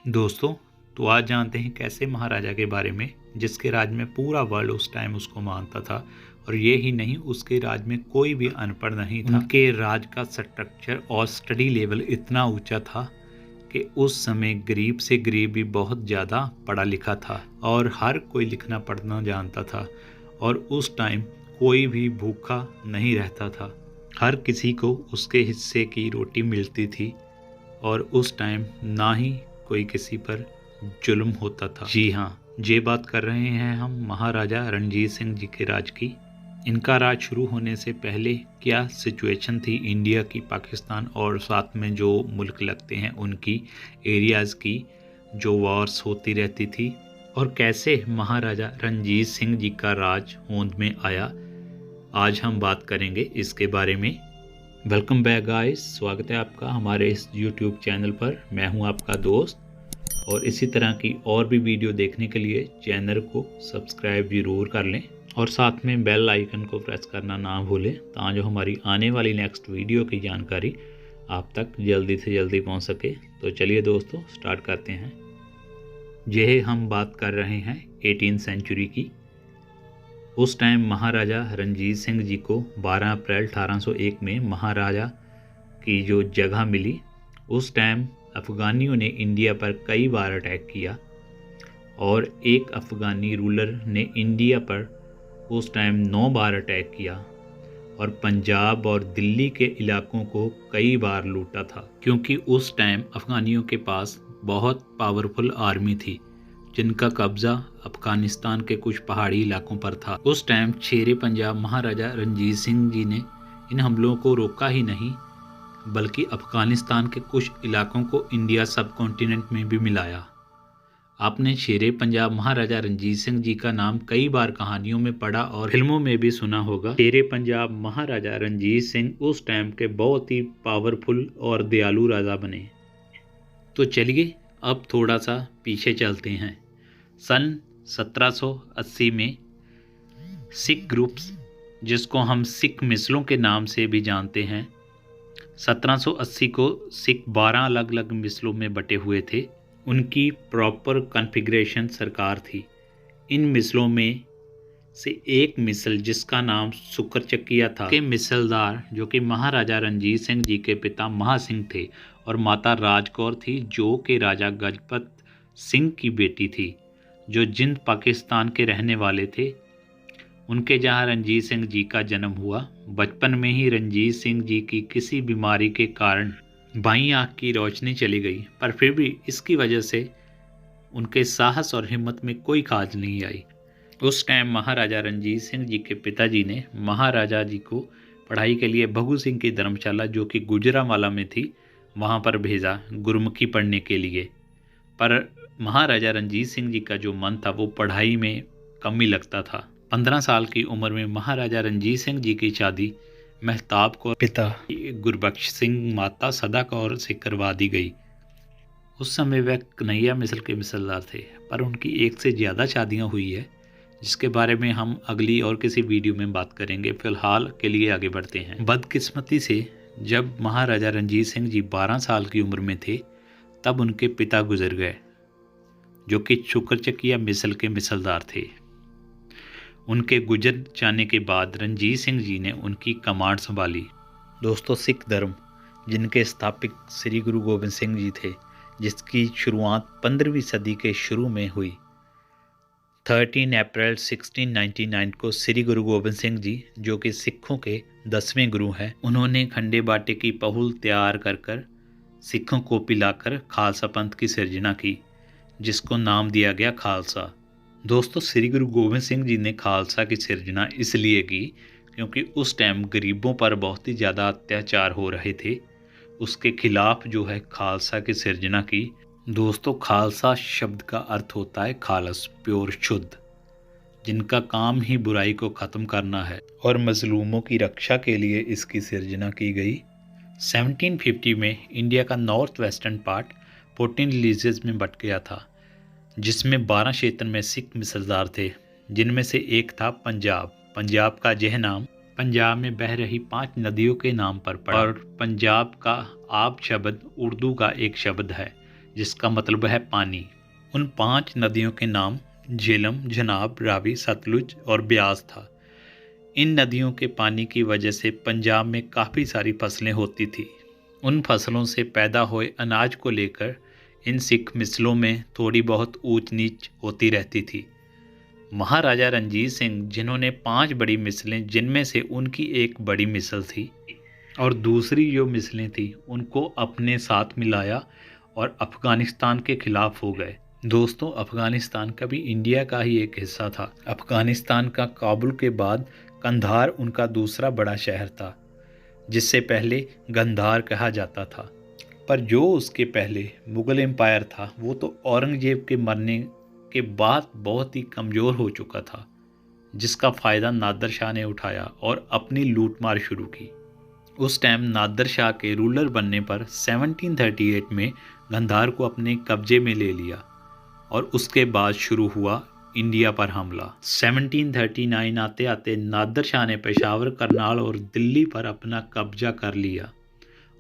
दोस्तों, तो आज जानते हैं कैसे महाराजा के बारे में जिसके राज में पूरा वर्ल्ड उस टाइम उसको मानता था। और ये ही नहीं, उसके राज में कोई भी अनपढ़ नहीं था। उनके राज का स्ट्रक्चर और स्टडी लेवल इतना ऊंचा था कि उस समय गरीब से गरीब भी बहुत ज़्यादा पढ़ा लिखा था और हर कोई लिखना पढ़ना जानता था। और उस टाइम कोई भी भूखा नहीं रहता था, हर किसी को उसके हिस्से की रोटी मिलती थी। और उस टाइम ना ही कोई किसी पर जुल्म होता था। जी हाँ, ये बात कर रहे हैं हम महाराजा रणजीत सिंह जी के राज की। इनका राज शुरू होने से पहले क्या सिचुएशन थी इंडिया की, पाकिस्तान और साथ में जो मुल्क लगते हैं उनकी एरियाज़ की जो वॉर्स होती रहती थी, और कैसे महाराजा रणजीत सिंह जी का राज होंद में आया, आज हम बात करेंगे इसके बारे में। वेलकम बैक गाइस, स्वागत है आपका हमारे इस यूट्यूब चैनल पर। मैं हूं आपका दोस्त, और इसी तरह की और भी वीडियो देखने के लिए चैनल को सब्सक्राइब ज़रूर कर लें और साथ में बेल आइकन को प्रेस करना ना भूलें, ताकि हमारी आने वाली नेक्स्ट वीडियो की जानकारी आप तक जल्दी से जल्दी पहुंच सके। तो चलिए दोस्तों, स्टार्ट करते हैं। यह हम बात कर रहे हैं 18वीं सेंचुरी की। उस टाइम महाराजा रणजीत सिंह जी को 12 अप्रैल 1801 में महाराजा की जो जगह मिली, उस टाइम अफ़गानियों ने इंडिया पर कई बार अटैक किया और एक अफ़गानी रूलर ने इंडिया पर उस टाइम 9 बार अटैक किया और पंजाब और दिल्ली के इलाकों को कई बार लूटा था, क्योंकि उस टाइम अफ़गानियों के पास बहुत पावरफुल आर्मी थी जिनका कब्ज़ा अफ़गानिस्तान के कुछ पहाड़ी इलाकों पर था। उस टाइम शेरे पंजाब महाराजा रणजीत सिंह जी ने इन हमलों को रोका ही नहीं, बल्कि अफ़गानिस्तान के कुछ इलाकों को इंडिया सब कॉन्टिनेंट में भी मिलाया। आपने शेरे पंजाब महाराजा रणजीत सिंह जी का नाम कई बार कहानियों में पढ़ा और फिल्मों में भी सुना होगा। शेरे पंजाब महाराजा रणजीत सिंह उस टाइम के बहुत ही पावरफुल और दयालु राजा बने। तो चलिए अब थोड़ा सा पीछे चलते हैं। सन 1780 में सिख ग्रुप्स, जिसको हम सिख मिसलों के नाम से भी जानते हैं, 1780 को सिख 12 अलग अलग मिसलों में बटे हुए थे। उनकी प्रॉपर कॉन्फ़िगरेशन सरकार थी। इन मिसलों में से एक मिसल जिसका नाम सुकरचकिया था के मिसलदार, जो कि महाराजा रणजीत सिंह जी के पिता महासिंह थे, और माता राजकौर थी जो कि राजा गजपत सिंह की बेटी थी, जो जिंद पाकिस्तान के रहने वाले थे। उनके जहां रणजीत सिंह जी का जन्म हुआ। बचपन में ही रणजीत सिंह जी की किसी बीमारी के कारण बाईं आँख की रोशनी चली गई, पर फिर भी इसकी वजह से उनके साहस और हिम्मत में कोई खाज नहीं आई। उस टाइम महाराजा रणजीत सिंह जी के पिताजी ने महाराजा जी को पढ़ाई के लिए भगू सिंह की धर्मशाला, जो कि गुजरांवाला में थी, वहाँ पर भेजा गुरमुखी पढ़ने के लिए। पर महाराजा रणजीत सिंह जी का जो मन था वो पढ़ाई में कम ही लगता था। 15 साल की उम्र में महाराजा रणजीत सिंह जी की शादी महताब कौर पिता गुरबख्श सिंह माता सदा कौर से करवा दी गई। उस समय वह कन्हैया मिसल के मिसलदार थे, पर उनकी एक से ज़्यादा शादियां हुई है, जिसके बारे में हम अगली और किसी वीडियो में बात करेंगे। फिलहाल के लिए आगे बढ़ते हैं। बदकिस्मती से जब महाराजा रणजीत सिंह जी 12 साल की उम्र में थे, तब उनके पिता गुजर गए, जो कि शुक्रचकिया मिसल के मिसलदार थे। उनके गुजर जाने के बाद रणजीत सिंह जी ने उनकी कमांड संभाली। दोस्तों, सिख धर्म जिनके स्थापक श्री गुरु गोबिंद सिंह जी थे, जिसकी शुरुआत 15वीं सदी के शुरू में हुई। 13 अप्रैल 1699 को श्री गुरु गोबिंद सिंह जी, जो कि सिखों के 10वें गुरु हैं, उन्होंने खंडे बाटे की पहुल तैयार कर सिखों को पिलाकर खालसा पंथ की सिर्जना की, जिसको नाम दिया गया खालसा। दोस्तों, श्री गुरु गोबिंद सिंह जी ने खालसा की सिर्जना इसलिए की क्योंकि उस टाइम गरीबों पर बहुत ही ज़्यादा अत्याचार हो रहे थे। उसके खिलाफ जो है खालसा की सिर्जना की। दोस्तों, खालसा शब्द का अर्थ होता है खालस, प्योर, शुद्ध, जिनका काम ही बुराई को ख़त्म करना है, और मजलूमों की रक्षा के लिए इसकी सिर्जना की गई। 1750 में इंडिया का नॉर्थ वेस्टर्न पार्ट 14 रिलीजियस में बट गया था, जिसमें 12 क्षेत्र में सिख मिसलदार थे, जिनमें से एक था पंजाब। पंजाब का यह नाम पंजाब में बह रही 5 नदियों के नाम पर पड़ा, और पंजाब का आप शब्द उर्दू का एक शब्द है, जिसका मतलब है पानी। उन 5 नदियों के नाम झेलम, झनाब, रावी, सतलुज और ब्यास था। इन नदियों के पानी की वजह से पंजाब में काफ़ी सारी फसलें होती थी। उन फसलों से पैदा हुए अनाज को लेकर इन सिख मिसलों में थोड़ी बहुत ऊंच नीच होती रहती थी। महाराजा रणजीत सिंह, जिन्होंने 5 बड़ी मिसलें, जिनमें से उनकी एक बड़ी मिसल थी और दूसरी जो मिसलें थी उनको अपने साथ मिलाया और अफ़गानिस्तान के ख़िलाफ़ हो गए। दोस्तों, अफ़गानिस्तान कभी इंडिया का ही एक हिस्सा था। अफ़गानिस्तान का काबुल के बाद कंधार उनका दूसरा बड़ा शहर था, जिससे पहले गंधार कहा जाता था। पर जो उसके पहले मुग़ल एम्पायर था वो तो औरंगज़ेब के मरने के बाद बहुत ही कमज़ोर हो चुका था, जिसका फ़ायदा नादिर शाह ने उठाया और अपनी लूटमार शुरू की। उस टाइम नादिर शाह के रूलर बनने पर 1738 में गंधार को अपने कब्जे में ले लिया और उसके बाद शुरू हुआ इंडिया पर हमला। 1739 आते आते नादिर शाह ने पेशावर, करनाल और दिल्ली पर अपना कब्जा कर लिया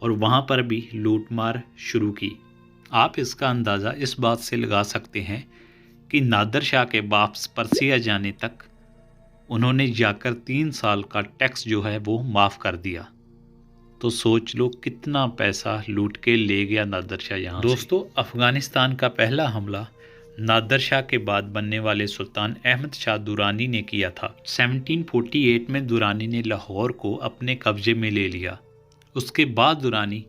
और वहाँ पर भी लूटमार शुरू की। आप इसका अंदाज़ा इस बात से लगा सकते हैं कि नादिर शाह के वापस पर्सिया जाने तक उन्होंने जाकर 3 साल का टैक्स जो है वो माफ़ कर दिया। तो सोच लो कितना पैसा लूट के ले गया नादिर शाह यहाँ से। दोस्तों, अफ़गानिस्तान का पहला हमला नादिर शाह के बाद बनने वाले सुल्तान अहमद शाह दुरानी ने किया था। 1748 में दुरानी ने लाहौर को अपने कब्जे में ले लिया। उसके बाद दुरानी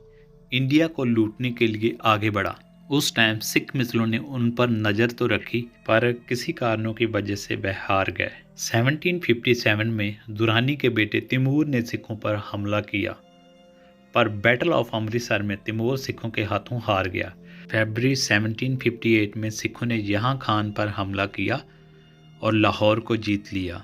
इंडिया को लूटने के लिए आगे बढ़ा। उस टाइम सिख मिसलों ने उन पर नज़र तो रखी, पर किसी कारणों की वजह से वह हार गए। 1757 में दुरानी के बेटे तैमूर ने सिखों पर हमला किया, पर बैटल ऑफ अमृतसर में तैमूर सिखों के हाथों हार गया। फरवरी 1758 में सिखों ने जहां खान पर हमला किया और लाहौर को जीत लिया।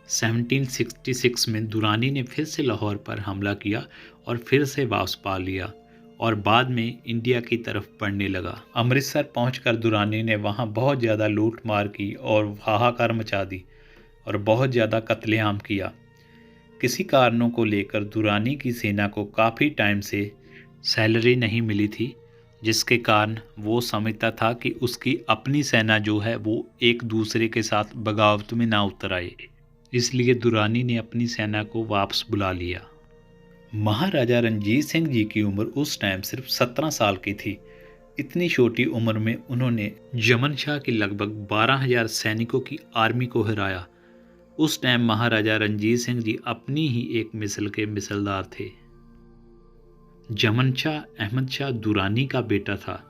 1766 में दुरानी ने फिर से लाहौर पर हमला किया और फिर से वापस पा लिया और बाद में इंडिया की तरफ बढ़ने लगा। अमृतसर पहुंचकर दुरानी ने वहां बहुत ज़्यादा लूट मार की और हाहाकार मचा दी और बहुत ज़्यादा कत्लेआम किया। किसी कारणों को लेकर दुरानी की सेना को काफ़ी टाइम से सैलरी नहीं मिली थी, जिसके कारण वो समझता था कि उसकी अपनी सेना जो है वो एक दूसरे के साथ बगावत में ना उतर आए, इसलिए दुरानी ने अपनी सेना को वापस बुला लिया। महाराजा रणजीत सिंह जी की उम्र उस टाइम सिर्फ 17 साल की थी। इतनी छोटी उम्र में उन्होंने जमन शाह के लगभग 12,000 सैनिकों की आर्मी को हराया। उस टाइम महाराजा रणजीत सिंह जी अपनी ही एक मिसल के मिसलदार थे। जमन शाह अहमद शाह दुरानी का बेटा था।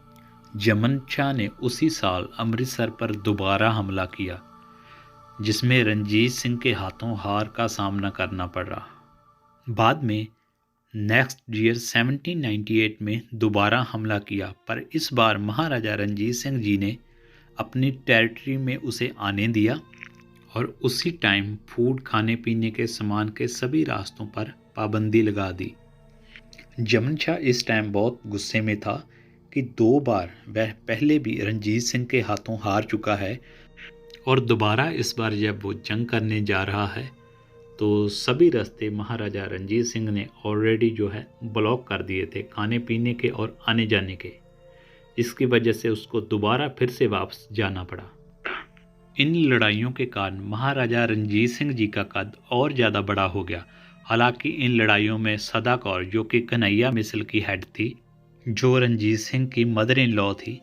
जमन शाह ने उसी साल अमृतसर पर दोबारा हमला किया, जिसमें रणजीत सिंह के हाथों हार का सामना करना पड़ा। बाद में नेक्स्ट ईयर 1798 में दोबारा हमला किया, पर इस बार महाराजा रणजीत सिंह जी ने अपनी टेरिटरी में उसे आने दिया और उसी टाइम फूड, खाने पीने के सामान के सभी रास्तों पर पाबंदी लगा दी। जमन शाह इस टाइम बहुत गुस्से में था कि 2 बार वह पहले भी रणजीत सिंह के हाथों हार चुका है और दोबारा इस बार जब वो जंग करने जा रहा है तो सभी रास्ते महाराजा रणजीत सिंह ने ऑलरेडी जो है ब्लॉक कर दिए थे खाने पीने के और आने जाने के। इसकी वजह से उसको दोबारा फिर से वापस जाना पड़ा। इन लड़ाइयों के कारण महाराजा रणजीत सिंह जी का कद और ज़्यादा बड़ा हो गया। हालांकि इन लड़ाइयों में सदा कौर, जो कि कन्हैया मिसल की हेड थी, जो रणजीत सिंह की मदर इन लॉ थी,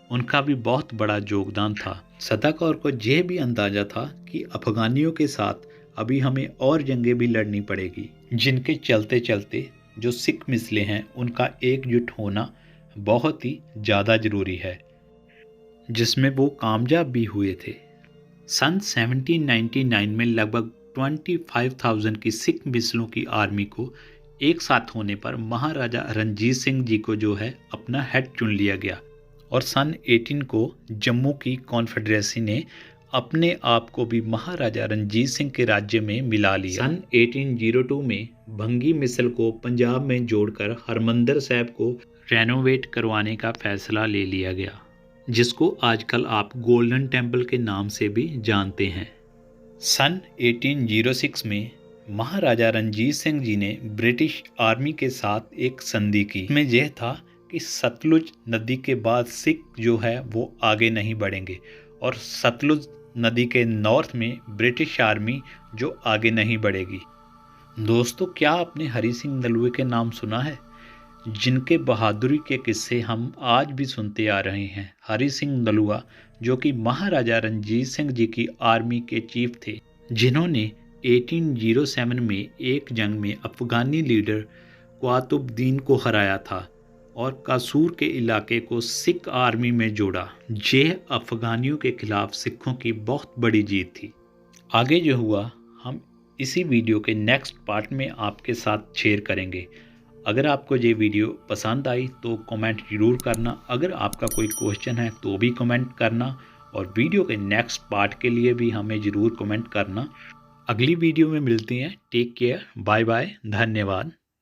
उनका भी बहुत बड़ा योगदान था। सदा कौर को यह भी अंदाज़ा था कि अफगानियों के साथ अभी हमें और जंगें भी लड़नी पड़ेगी, जिनके चलते चलते जो सिख मिसले हैं उनका एकजुट होना बहुत ही ज़्यादा ज़रूरी है, जिसमें वो कामयाब भी हुए थे। सन 1799 में लगभग 25,000 की सिख मिसलों की आर्मी को एक साथ होने पर महाराजा रणजीत सिंह जी को जो है अपना हेड चुन लिया गया और सन 18 को जम्मू की कॉन्फेडरेसी ने अपने आप को भी महाराजा रणजीत सिंह के राज्य में मिला लिया। सन 1802 में भंगी मिसल को पंजाब में जोड़कर हरमंदिर साहिब को रेनोवेट करवाने का फैसला ले लिया गया, जिसको आजकल आप गोल्डन टेम्पल के नाम से भी जानते हैं। सन 1806 में महाराजा रणजीत सिंह जी ने ब्रिटिश आर्मी के साथ एक संधि की। इसमें यह था कि सतलुज नदी के बाद सिख जो है वो आगे नहीं बढ़ेंगे और सतलुज नदी के नॉर्थ में ब्रिटिश आर्मी जो आगे नहीं बढ़ेगी। दोस्तों, क्या आपने हरि सिंह नलुए के नाम सुना है, जिनके बहादुरी के किस्से हम आज भी सुनते आ रहे हैं। हरि सिंह नलुआ जो कि महाराजा रणजीत सिंह जी की आर्मी के चीफ थे, जिन्होंने 1807 में एक जंग में अफगानी लीडर क्वातुबुद्दीन को हराया था और कासूर के इलाके को सिख आर्मी में जोड़ा। यह अफगानियों के खिलाफ सिखों की बहुत बड़ी जीत थी। आगे जो हुआ हम इसी वीडियो के नेक्स्ट पार्ट में आपके साथ शेयर करेंगे। अगर आपको ये वीडियो पसंद आई तो कमेंट ज़रूर करना। अगर आपका कोई क्वेश्चन है तो भी कमेंट करना और वीडियो के नेक्स्ट पार्ट के लिए भी हमें ज़रूर कमेंट करना। अगली वीडियो में मिलते हैं। टेक केयर, बाय बाय, धन्यवाद।